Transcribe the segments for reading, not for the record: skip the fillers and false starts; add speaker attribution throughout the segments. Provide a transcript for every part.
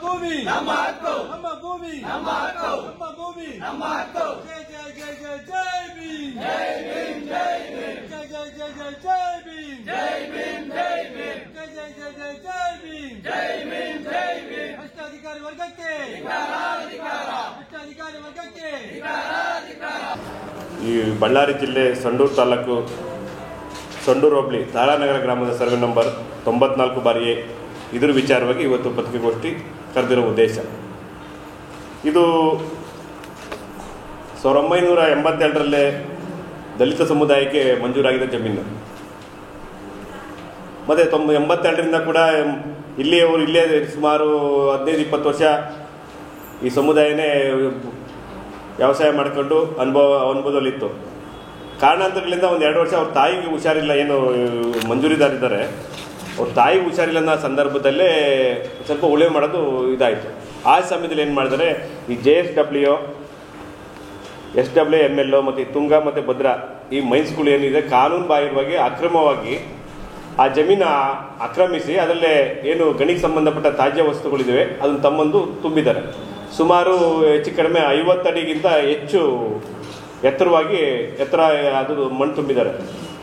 Speaker 1: ಭೂಮಿ
Speaker 2: ನಮ್ಮ ಹಕ್ಕು,
Speaker 1: ನಮ್ಮ ಭೂಮಿ
Speaker 2: ನಮ್ಮ ಹಕ್ಕು,
Speaker 1: ನಮ್ಮ ಭೂಮಿ
Speaker 2: ನಮ್ಮ ಹಕ್ಕು.
Speaker 1: ಜೈ ಜೈ ಜೈ ಜೈ ಜೈ ಭೀಮ್,
Speaker 2: ಜೈ ಭೀಮ್, ಜೈ ಭೀಮ್,
Speaker 1: ಜೈ ಜೈ ಜೈ ಜೈ ಜೈ ಭೀಮ್,
Speaker 2: ಜೈ ಭೀಮ್, ಜೈ ಭೀಮ್,
Speaker 1: ಜೈ ಜೈ ಜೈ ಜೈ ಜೈ ಭೀಮ್,
Speaker 2: ಜೈ ಭೀಮ್, ಜೈ ಭೀಮ್.
Speaker 1: ಭ್ರಷ್ಟ ಅಧಿಕಾರಿ ವರ್ಗಕ್ಕೆ
Speaker 2: ಧಿಕ್ಕಾರ, ಧಿಕ್ಕಾರ,
Speaker 1: ಭ್ರಷ್ಟ ಅಧಿಕಾರಿ ವರ್ಗಕ್ಕೆ
Speaker 2: ಧಿಕ್ಕಾರ, ಧಿಕ್ಕಾರ.
Speaker 3: ಈ ಬಳ್ಳಾರಿ ಜಿಲ್ಲೆ ಸಂಡೂರು ತಾಲೂಕು ಸಂಡೂರು ಹೋಬಳಿ ತಾರಾನಗರ ಗ್ರಾಮದ ಸರ್ವೆ ನಂಬರ್ 94 ಬಾರಿಯೇ ಇದ್ರ ವಿಚಾರವಾಗಿ ಇವತ್ತು ಪತ್ರಿಕಾಗೋಷ್ಠಿ ಕರೆದಿರೋ ಉದ್ದೇಶ ಇದು 1987ರಲ್ಲೇ ದಲಿತ ಸಮುದಾಯಕ್ಕೆ ಮಂಜೂರಾಗಿದ್ದ ಜಮೀನು. ಮತ್ತು 82ರಿಂದ ಕೂಡ ಇಲ್ಲೇ ಸುಮಾರು 15-20 ವರ್ಷ ಈ ಸಮುದಾಯನೇ ವ್ಯವಸಾಯ ಮಾಡಿಕೊಂಡು ಅನುಭವದಲ್ಲಿತ್ತು. ಕಾರಣಾಂತರಗಳಿಂದ 1-2 ವರ್ಷ ಅವ್ರ ತಾಯಿಗೆ ಹುಷಾರಿಲ್ಲ, ಏನು ಮಂಜೂರಿದಾರಿದ್ದಾರೆ, ಅವ್ರ ತಾಯಿಗೆ ಹುಷಾರಿಲ್ಲ ಅನ್ನೋ ಸಂದರ್ಭದಲ್ಲೇ ಸ್ವಲ್ಪ ಉಳುಮೆ ಮಾಡೋದು ಇದಾಯಿತು. ಆ ಸಮಯದಲ್ಲಿ ಏನು ಮಾಡಿದರೆ ಈ JSW, SWML ಮತ್ತು ತುಂಗ ಮತ್ತು ಭದ್ರಾ ಈ ಮೈನ್ಸ್ಗಳು ಏನಿದೆ ಕಾನೂನು ಬಾಹಿರವಾಗಿ ಅಕ್ರಮವಾಗಿ ಆ ಜಮೀನು ಆಕ್ರಮಿಸಿ ಅದರಲ್ಲೇ ಏನು ಗಣಿಗೆ ಸಂಬಂಧಪಟ್ಟ ತ್ಯಾಜ್ಯ ವಸ್ತುಗಳಿವೆ ಅದನ್ನು ತಮ್ಮಂದು ತುಂಬಿದ್ದಾರೆ. ಸುಮಾರು ಹೆಚ್ಚು ಕಡಿಮೆ 50 ಅಡಿಗಿಂತ ಹೆಚ್ಚು ಎತ್ತರ ಅದು ಮಣ್ಣು ತುಂಬಿದ್ದಾರೆ.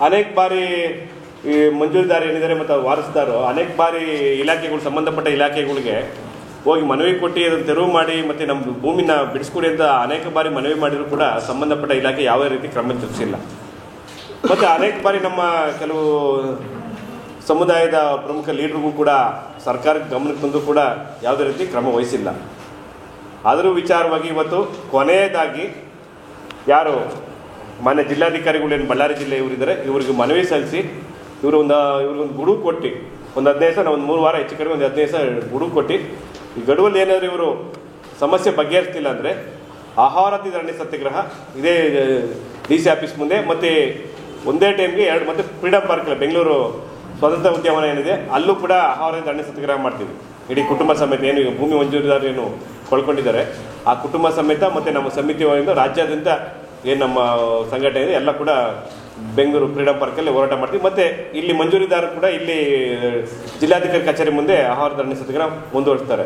Speaker 3: ಅನೇಕ ಬಾರಿ ಈ ಮಂಜೂರಿದಾರ ಏನಿದ್ದಾರೆ ಮತ್ತು ವಾರಸುದಾರರು ಅನೇಕ ಬಾರಿ ಇಲಾಖೆಗಳು ಸಂಬಂಧಪಟ್ಟ ಇಲಾಖೆಗಳಿಗೆ ಹೋಗಿ ಮನವಿ ಕೊಟ್ಟು ಅದನ್ನು ತೆರವು ಮಾಡಿ ಮತ್ತು ನಮ್ಮ ಭೂಮಿನ ಬಿಡಿಸ್ಕೊಡಿ ಅಂತ ಅನೇಕ ಬಾರಿ ಮನವಿ ಮಾಡಿದರೂ ಕೂಡ ಸಂಬಂಧಪಟ್ಟ ಇಲಾಖೆ ಯಾವ ರೀತಿ ಕ್ರಮ ಜರುಗಿಸಿಲ್ಲ. ಮತ್ತು ಅನೇಕ ಬಾರಿ ನಮ್ಮ ಕೆಲವು ಸಮುದಾಯದ ಪ್ರಮುಖ ಲೀಡರ್ಗೂ ಕೂಡ ಸರ್ಕಾರಕ್ಕೆ ಗಮನಕ್ಕೆ ತಂದು ಕೂಡ ಯಾವುದೇ ರೀತಿ ಕ್ರಮ ವಹಿಸಿಲ್ಲ. ಆದರೂ ವಿಚಾರವಾಗಿ ಇವತ್ತು ಕೊನೆಯದಾಗಿ ಯಾರು ಮಾನ್ಯ ಜಿಲ್ಲಾಧಿಕಾರಿಗಳೇನು ಬಳ್ಳಾರಿ ಜಿಲ್ಲೆ ಇವರಿದ್ದಾರೆ ಇವ್ರಿಗೆ ಮನವಿ ಸಲ್ಲಿಸಿ ಇವ್ರಿಗೊಂದು ಗುಡುಗು ಕೊಟ್ಟು ಒಂದು 15 ದಿವಸ ಒಂದು 3 ವಾರ ಹೆಚ್ಚು ಕಡಿಮೆ ಒಂದು 15 ದಿವಸ ಗುಡುಗು ಕೊಟ್ಟು ಈ ಗಡುವಲ್ಲಿ ಏನಾದರೂ ಇವರು ಸಮಸ್ಯೆ ಬಗೆಹರಿಸ್ತಿಲ್ಲ ಅಂದರೆ ಆಹಾರತಿ ಧರಣಿ ಸತ್ಯಾಗ್ರಹ ಇದೇ DC ಆಫೀಸ್ ಮುಂದೆ ಮತ್ತು ಒಂದೇ ಟೈಮ್ಗೆ 2 ಮತ್ತು ಫ್ರೀಡಮ್ ಪಾರ್ಕ್ ಬೆಂಗಳೂರು ಸ್ವತಂತ್ರ ಉದ್ಯಾನವನ ಏನಿದೆ ಅಲ್ಲೂ ಕೂಡ ಆಹಾರ ದಂಡ ಸತ್ಯಾಗ್ರಹ ಮಾಡ್ತೀವಿ. ಇಡೀ ಕುಟುಂಬ ಸಮೇತ ಏನು ಭೂಮಿ ಮಂಜೂರಿದಾರರು ಏನು ಕಳ್ಕೊಂಡಿದ್ದಾರೆ ಆ ಕುಟುಂಬ ಸಮೇತ ಮತ್ತು ನಮ್ಮ ಸಮಿತಿಯಿಂದ ರಾಜ್ಯಾದ್ಯಂತ ಏನು ನಮ್ಮ ಸಂಘಟನೆ ಇದೆ ಎಲ್ಲ ಕೂಡ ಬೆಂಗಳೂರು ಫ್ರೀಡಮ್ ಪಾರ್ಕಲ್ಲಿ ಹೋರಾಟ ಮಾಡ್ತೀವಿ. ಮತ್ತು ಇಲ್ಲಿ ಮಂಜೂರಿದಾರರು ಕೂಡ ಇಲ್ಲಿ ಜಿಲ್ಲಾಧಿಕಾರಿ ಕಚೇರಿ ಮುಂದೆ ಆಹಾರ ದಂಡ ಸತ್ಯಾಗ್ರಹ ಮುಂದುವರಿಸ್ತಾರೆ.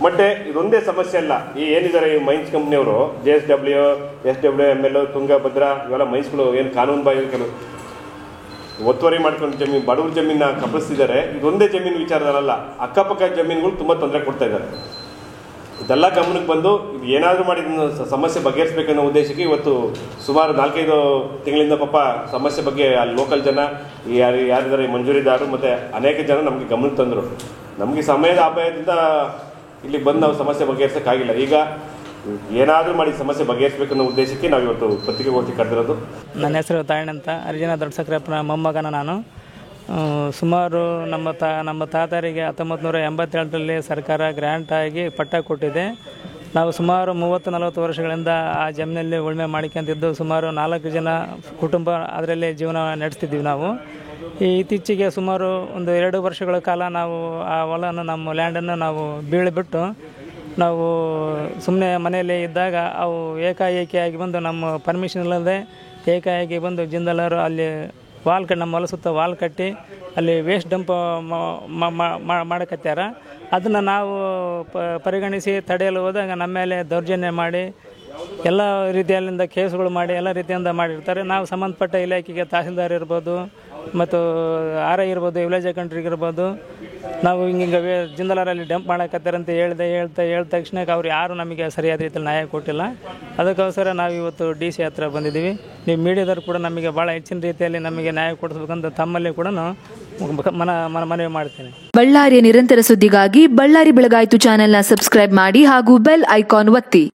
Speaker 3: ಮತ್ತು ಇದೊಂದೇ ಸಮಸ್ಯೆ ಅಲ್ಲ, ಈ ಏನಿದ್ದಾರೆ ಈ ಮೈನ್ಸ್ ಕಂಪ್ನಿಯವರು JSW, SWML, ತುಂಗ, ಭದ್ರಾ ಇವೆಲ್ಲ ಮೈನ್ಸ್ಗಳು ಏನು ಕಾನೂನು ಬಾಹಿರ ಕೆಲವು ಒತ್ತುವರಿ ಮಾಡ್ಕೊಂಡು ಜಮೀನು ಬಡವ್ರ ಜಮೀನ ಕಬಳಿಸ್ತಿದ್ದಾರೆ. ಇದೊಂದೇ ಜಮೀನು ವಿಚಾರದಲ್ಲ, ಅಕ್ಕಪಕ್ಕ ಜಮೀನುಗಳು ತುಂಬ ತೊಂದರೆ ಕೊಡ್ತಾ ಇದ್ದಾರೆ. ಇದೆಲ್ಲ ಗಮನಕ್ಕೆ ಬಂದು ಇದು ಏನಾದರೂ ಮಾಡಿ ಸಮಸ್ಯೆ ಬಗೆಹರಿಸಬೇಕನ್ನೋ ಉದ್ದೇಶಕ್ಕೆ ಇವತ್ತು ಸುಮಾರು 4-5 ತಿಂಗಳಿಂದ ಪಾಪ ಸಮಸ್ಯೆ ಬಗ್ಗೆ ಅಲ್ಲಿ ಲೋಕಲ್ ಜನ ಯಾರಿದ್ದಾರೆ ಮಂಜೂರಿದಾರರು ಮತ್ತು ಅನೇಕ ಜನ ನಮಗೆ ಗಮನಕ್ಕೆ ತಂದರು. ನಮಗೆ ಸಮಯದ ಅಪಾಯದಿಂದ ಇಲ್ಲಿ ಬಂದು ನಾವು ಸಮಸ್ಯೆ ಬಗೆಹರಿಸೋಕ್ಕಾಗಿಲ್ಲ. ಈಗ ಏನಾದರೂ ಮಾಡಿ ಸಮಸ್ಯೆ ಬಗೆಹರಿಸಬೇಕನ್ನೋ ಉದ್ದೇಶಕ್ಕೆ ನಾವು ಇವತ್ತು ಪತ್ರಿಕಾಗೋಷ್ಠಿ ಕರೆದಿರೋದು.
Speaker 4: ನನ್ನ ಹೆಸರು ತಾಯಣ್ಣ ಅಂತ, ಅರ್ಜುನ ದೊಡ್ಡಸಕ್ರಪ್ಪನ ಮೊಮ್ಮಗನ ನಾನು. ಸುಮಾರು ನಮ್ಮ ತಾತರಿಗೆ 1987ರಲ್ಲಿ ಸರ್ಕಾರ ಗ್ರ್ಯಾಂಟ್ ಆಗಿ ಪಟ್ಟ ಕೊಟ್ಟಿದೆ. ನಾವು ಸುಮಾರು 30-40 ವರ್ಷಗಳಿಂದ ಆ ಜಮೀನಲ್ಲಿ ಉಳುಮೆ ಮಾಡ್ಕೊಂತಿದ್ದು ಸುಮಾರು 4 ಜನ ಕುಟುಂಬ ಅದರಲ್ಲೇ ಜೀವನ ನಡೆಸ್ತಿದ್ದೀವಿ ನಾವು. ಇತ್ತೀಚೆಗೆ ಸುಮಾರು ಒಂದು 2 ವರ್ಷಗಳ ಕಾಲ ನಾವು ಆ ಹೊಲನ ನಮ್ಮ ಲ್ಯಾಂಡನ್ನು ನಾವು ಬೀಳಿಬಿಟ್ಟು ನಾವು ಸುಮ್ಮನೆ ಮನೆಯಲ್ಲೇ ಇದ್ದಾಗ ಅವು ಏಕಾಏಕಿಯಾಗಿ ಬಂದು ನಮ್ಮ ಪರ್ಮಿಷನ್ ಇಲ್ಲದೆ ಏಕಾಏಕಿ ಬಂದು ಜಿಂದಾಲರು ಅಲ್ಲಿ ನಮ್ಮ ಹೊಲ ಸುತ್ತ ವಾಲ್ ಕಟ್ಟಿ ಅಲ್ಲಿ ವೇಸ್ಟ್ ಡಂಪ್ ಮಾಡಕತ್ಯಾರ. ಅದನ್ನು ನಾವು ಪರಿಗಣಿಸಿ ತಡೆಯಲು ಹೋದಾಗ ನಮ್ಮ ಮೇಲೆ ದೌರ್ಜನ್ಯ ಮಾಡಿ ಎಲ್ಲ ರೀತಿಯಲ್ಲಿಂದ ಕೇಸುಗಳು ಮಾಡಿ ಎಲ್ಲ ರೀತಿಯಿಂದ ಮಾಡಿರ್ತಾರೆ. ನಾವು ಸಂಬಂಧಪಟ್ಟ ಇಲಾಖೆಗೆ ತಹಸೀಲ್ದಾರ್ ಇರ್ಬೋದು ಮತ್ತು RI ಇರ್ಬೋದು, ವಿಲೇಜ್ ಅಕೌಂಟ್ರಿಗೆ ಇರ್ಬೋದು, ನಾವು ಹಿಂಗೆ ಜಿಂದಾಲರಲ್ಲಿ ಡಂಪ್ ಮಾಡಕತ್ತಾರೆ ಅಂತ ಹೇಳ್ದ ತಕ್ಷಣಕ್ಕೆ ಅವ್ರು ಯಾರು ನಮಗೆ ಸರಿಯಾದ ರೀತಿಯಲ್ಲಿ ನ್ಯಾಯ ಕೊಟ್ಟಿಲ್ಲ. ಅದಕ್ಕೋಸ್ಕರ ನಾವು ಇವತ್ತು DC ಹತ್ರ ಬಂದಿದ್ದೀವಿ. ನೀವು ಮೀಡಿಯಾದವರು ಕೂಡ ನಮಗೆ ಭಾಳ ಹೆಚ್ಚಿನ ರೀತಿಯಲ್ಲಿ ನಮಗೆ ನ್ಯಾಯ ಕೊಡಿಸ್ಬೇಕಂತ ತಮ್ಮಲ್ಲಿ ಕೂಡ ಮನವಿ ಮಾಡ್ತೇನೆ.
Speaker 5: ಬಳ್ಳಾರಿಯ ನಿರಂತರ ಸುದ್ದಿಗಾಗಿ ಬಳ್ಳಾರಿ ಬೆಳಗಾಯಿತು ಚಾನೆಲ್ನ ಸಬ್ಸ್ಕ್ರೈಬ್ ಮಾಡಿ ಹಾಗೂ ಬೆಲ್ ಐಕಾನ್ ಒತ್ತಿ.